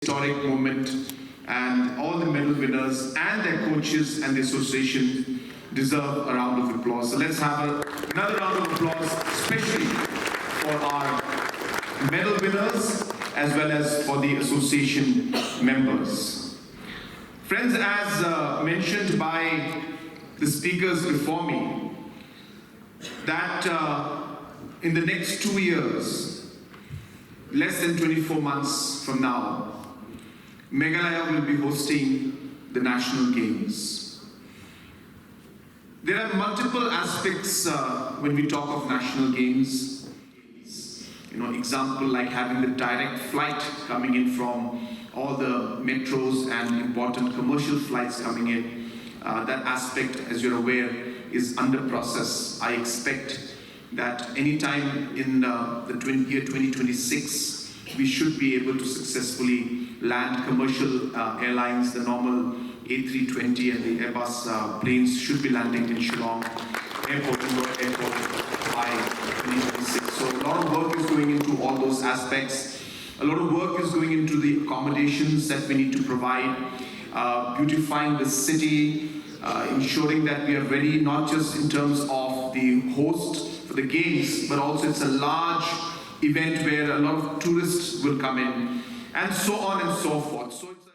historic moment, and all the medal winners and their coaches and the association deserve a round of applause. So let's have another round of applause, especially for our medal winners as well as for the association members. Friends, as mentioned by the speakers before me, that in the next 2 years, less than 24 months from now, Meghalaya will be hosting the National Games. There are multiple aspects when we talk of National Games. Example like having the direct flight coming in from all the metros and important commercial flights coming in. That aspect, as you're aware, is under process. I expect that anytime in the year 2026, we should be able to successfully land commercial airlines. The normal A320 and the Airbus planes should be landing in Shillong Airport by 2026. So a lot of work is going into all those aspects. A lot of work is going into the accommodations that we need to provide, beautifying the city, ensuring that we are ready not just in terms of the host for the games, but also it's a large event where a lot of tourists will come in, and so on and so forth. So it's